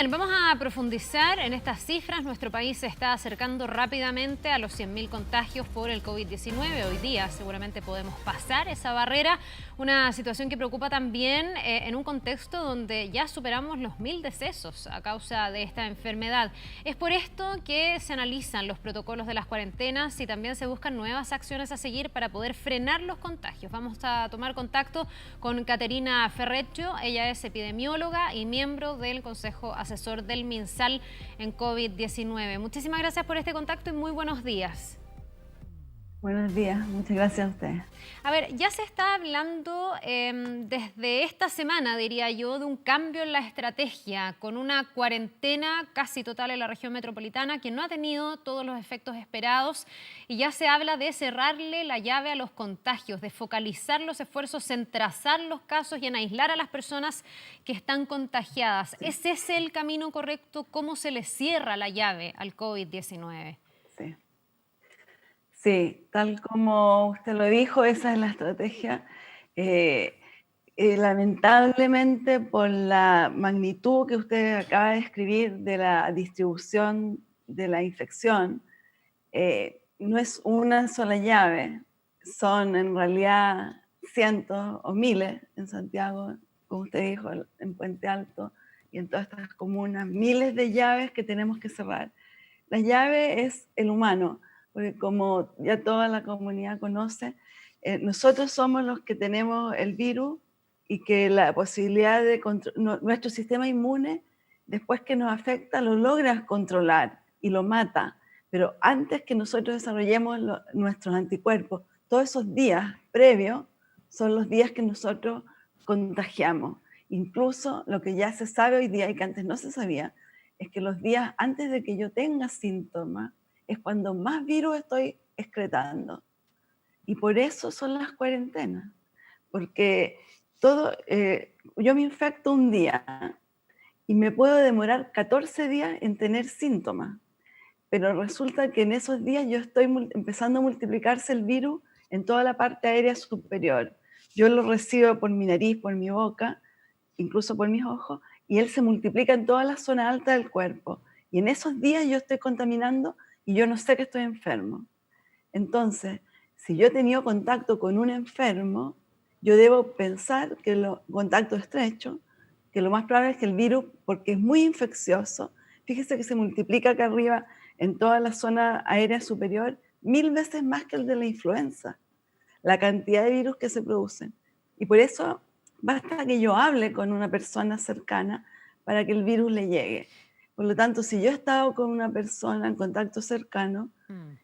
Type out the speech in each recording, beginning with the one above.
Bien, vamos a profundizar en estas cifras. Nuestro país se está acercando rápidamente a los 100.000 contagios por el COVID-19. Hoy día seguramente podemos pasar esa barrera, una situación que preocupa también en un contexto donde ya superamos los 1.000 decesos a causa de esta enfermedad. Es por esto que se analizan los protocolos de las cuarentenas y también se buscan nuevas acciones a seguir para poder frenar los contagios. Vamos a tomar contacto con Caterina Ferrecchio. Ella es epidemióloga y miembro del Consejo Asesor del MinSal en COVID-19. Muchísimas gracias por este contacto y muy buenos días. Buenos días, muchas gracias a ustedes. A ver, ya se está hablando desde esta semana, diría yo, de un cambio en la estrategia, con una cuarentena casi total en la región metropolitana que no ha tenido todos los efectos esperados y ya se habla de cerrarle la llave a los contagios, de focalizar los esfuerzos en trazar los casos y en aislar a las personas que están contagiadas. Sí, ¿Es ese el camino correcto? ¿Cómo se le cierra la llave al COVID-19? sí. Sí, tal como usted lo dijo, esa es la estrategia. Eh, Lamentablemente, por la magnitud que usted acaba de describir de la distribución de la infección, no es una sola llave, son en realidad cientos o miles en Santiago, como usted dijo, en Puente Alto y en todas estas comunas, miles de llaves que tenemos que cerrar. La llave es el humano, porque como ya toda la comunidad conoce, nosotros somos los que tenemos el virus y que la posibilidad de nuestro sistema inmune, después que nos afecta, lo logra controlar y lo mata. Pero antes que nosotros desarrollemos nuestros anticuerpos, todos esos días previos son los días que nosotros contagiamos. Incluso lo que ya se sabe hoy día y que antes no se sabía, es que los días antes de que yo tenga síntomas es cuando más virus estoy excretando. Y por eso son las cuarentenas, porque yo me infecto un día y me puedo demorar 14 días en tener síntomas, pero resulta que en esos días yo estoy empezando a multiplicarse el virus en toda la parte aérea superior. Yo lo recibo por mi nariz, por mi boca, incluso por mis ojos, y él se multiplica en toda la zona alta del cuerpo. Y en esos días yo estoy contaminando y yo no sé que estoy enfermo. Entonces, si yo he tenido contacto con un enfermo, yo debo pensar que los contactos estrechos, que lo más probable es que el virus, porque es muy infeccioso, fíjese que se multiplica acá arriba en toda la zona aérea superior 1000 veces más que el de la influenza, la cantidad de virus que se producen. Y por eso basta que yo hable con una persona cercana para que el virus le llegue. Por lo tanto, si yo he estado con una persona en contacto cercano, Mm,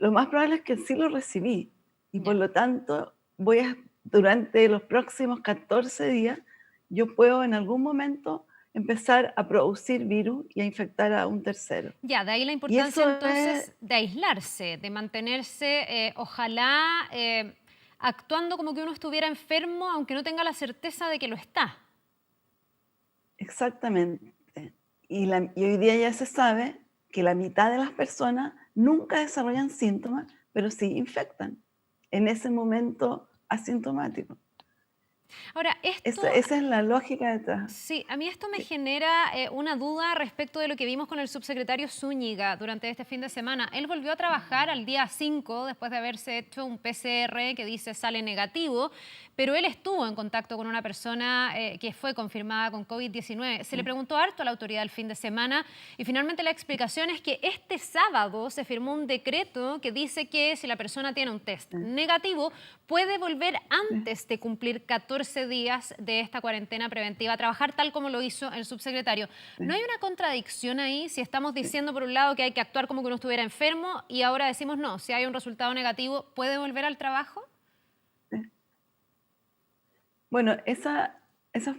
lo más probable es que sí lo recibí. Y por ya. lo tanto, durante los próximos 14 días, yo puedo en algún momento empezar a producir virus y a infectar a un tercero. Ya, de ahí la Y importancia eso es entonces de aislarse, de mantenerse, ojalá actuando como que uno estuviera enfermo, aunque no tenga la certeza de que lo está. exactamente. Y hoy día ya se sabe que la mitad de las personas nunca desarrollan síntomas, pero sí infectan en ese momento asintomático. Ahora, Esa es la lógica detrás. sí, a mí esto me Sí. genera una duda respecto de lo que vimos con el subsecretario Zúñiga durante este fin de semana. Él volvió a trabajar al día 5 después de haberse hecho un PCR que dice sale negativo, pero él estuvo en contacto con una persona que fue confirmada con COVID-19. Se le Sí. preguntó harto a la autoridad el fin de semana y finalmente la explicación es que este sábado se firmó un decreto que dice que si la persona tiene un test Sí, negativo, puede volver sí, antes de cumplir 14 días de esta cuarentena preventiva a trabajar tal como lo hizo el subsecretario. sí, ¿No hay una contradicción ahí si estamos sí, diciendo por un lado que hay que actuar como que uno estuviera enfermo y ahora decimos no, si hay un resultado negativo, ¿puede volver al trabajo? sí. Bueno, esa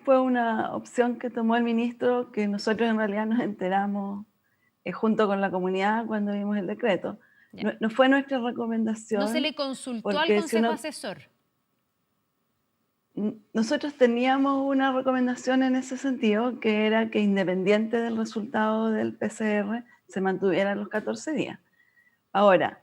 fue una opción que tomó el ministro, que nosotros en realidad nos enteramos junto con la comunidad cuando vimos el decreto. Ya. No fue nuestra ¿No se recomendación, le consultó al porque si consejo uno, asesor? nosotros teníamos una recomendación en ese sentido, que era que independiente del resultado del PCR, se mantuvieran los 14 días. Ahora,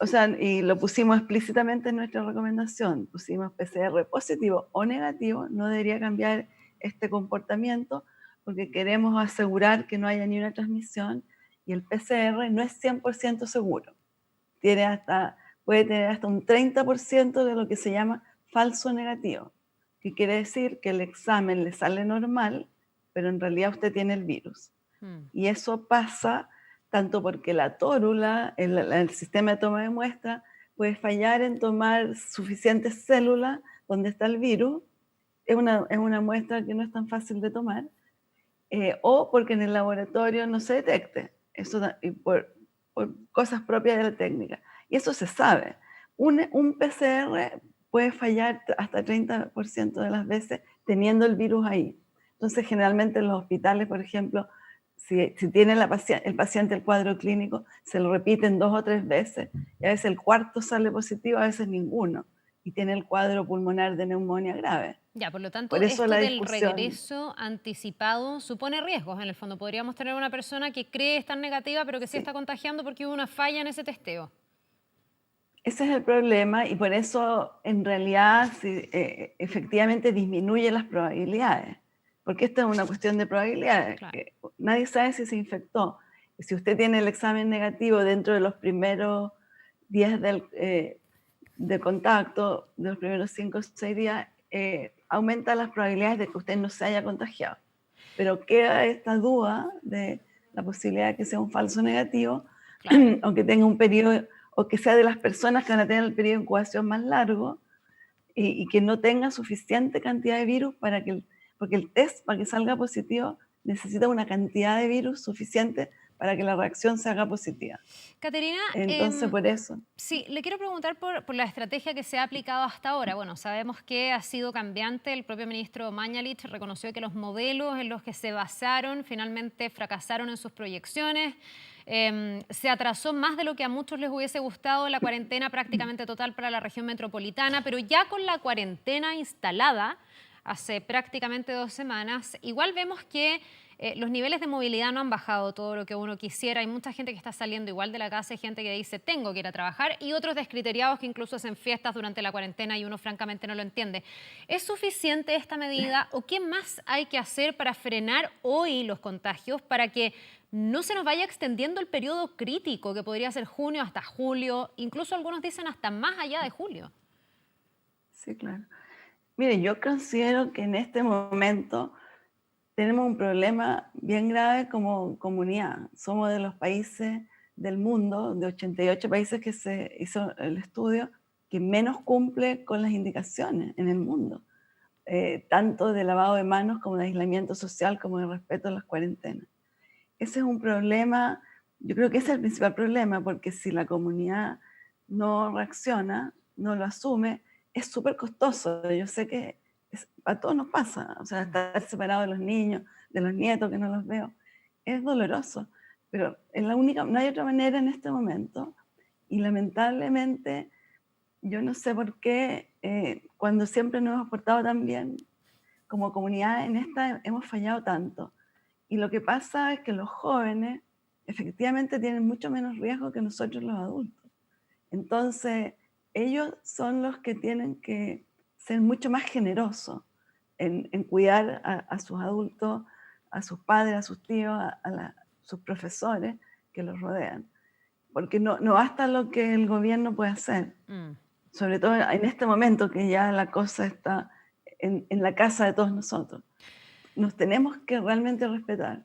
o sea, y lo pusimos explícitamente en nuestra recomendación, pusimos PCR positivo o negativo, no debería cambiar este comportamiento, porque queremos asegurar que no haya ni una transmisión, y el PCR no es 100% seguro. Puede tener hasta un 30% de lo que se llama falso negativo, que quiere decir que el examen le sale normal, pero en realidad usted tiene el virus. Y eso pasa tanto porque la tórula, el sistema de toma de muestra, puede fallar en tomar suficientes células donde está el virus. Es una muestra que no es tan fácil de tomar, o porque en el laboratorio no se detecte, y por cosas propias de la técnica. Y eso se sabe. Un PCR puede fallar hasta 30% de las veces teniendo el virus ahí. Entonces, generalmente en los hospitales, por ejemplo, si tiene el paciente el cuadro clínico, se lo repiten 2 o 3 veces, y a veces el cuarto sale positivo, a veces ninguno, y tiene el cuadro pulmonar de neumonía grave. Ya, por lo tanto, Por eso esto la del discusión. regreso anticipado supone riesgos. En el fondo, podríamos tener una persona que cree estar negativa, pero que sí Sí. está contagiando porque hubo una falla en ese testeo. Ese es el problema, y por eso en realidad efectivamente disminuye las probabilidades, porque esta es una cuestión de probabilidades, Claro. que nadie sabe si se infectó. Y si usted tiene el examen negativo dentro de los primeros días de contacto, de los primeros 5 o 6 días, aumenta las probabilidades de que usted no se haya contagiado. Pero queda esta duda de la posibilidad de que sea un falso negativo, Claro. o que tenga un periodo, o que sea de las personas que van a tener el periodo de incubación más largo, y que no tenga suficiente cantidad de virus porque el test, para que salga positivo, necesita una cantidad de virus suficiente para que la reacción se haga positiva. Caterina, Entonces, por eso. sí, le quiero preguntar por la estrategia que se ha aplicado hasta ahora. Bueno, sabemos que ha sido cambiante. El propio ministro Mañalich reconoció que los modelos en los que se basaron finalmente fracasaron en sus proyecciones. Se atrasó más de lo que a muchos les hubiese gustado la cuarentena prácticamente total para la región metropolitana, pero ya con la cuarentena instalada hace prácticamente 2 semanas, igual vemos que los niveles de movilidad no han bajado todo lo que uno quisiera. Hay mucha gente que está saliendo igual de la casa, hay gente que dice tengo que ir a trabajar, y otros descriteriados que incluso hacen fiestas durante la cuarentena y uno francamente no lo entiende. ¿Es suficiente esta medida o qué más hay que hacer para frenar hoy los contagios, para que no se nos vaya extendiendo el periodo crítico que podría ser junio hasta julio, incluso algunos dicen hasta más allá de julio? Sí, claro. Mire, yo considero que en este momento tenemos un problema bien grave como comunidad. Somos de los países del mundo, de 88 países que se hizo el estudio, que menos cumple con las indicaciones en el mundo, tanto de lavado de manos como de aislamiento social, como de respeto a las cuarentenas. Ese es un problema, yo creo que ese es el principal problema, porque si la comunidad no reacciona, no lo asume, es súper costoso. Yo sé que a todos nos pasa, o sea, estar separado de los niños, de los nietos que no los veo, es doloroso, pero no hay otra manera en este momento, y lamentablemente yo no sé por qué, cuando siempre nos hemos portado tan bien como comunidad, en esta hemos fallado tanto. Y lo que pasa es que los jóvenes efectivamente tienen mucho menos riesgo que nosotros los adultos. Entonces, ellos son los que tienen que ser mucho más generosos en cuidar a sus adultos, a sus padres, a sus tíos, sus profesores que los rodean. Porque no basta lo que el gobierno puede hacer, Mm. sobre todo en este momento que ya la cosa está en la casa de todos nosotros. Nos tenemos que realmente respetar.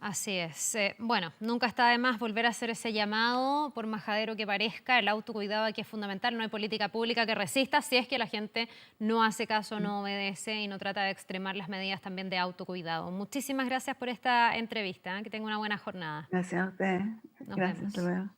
Así es. Bueno, nunca está de más volver a hacer ese llamado, por majadero que parezca. El autocuidado aquí es fundamental. No hay política pública que resista si es que la gente no hace caso, no obedece y no trata de extremar las medidas también de autocuidado. Muchísimas gracias por esta entrevista. Que tenga una buena jornada. Gracias a ustedes. Nos Gracias, hasta vemos. luego.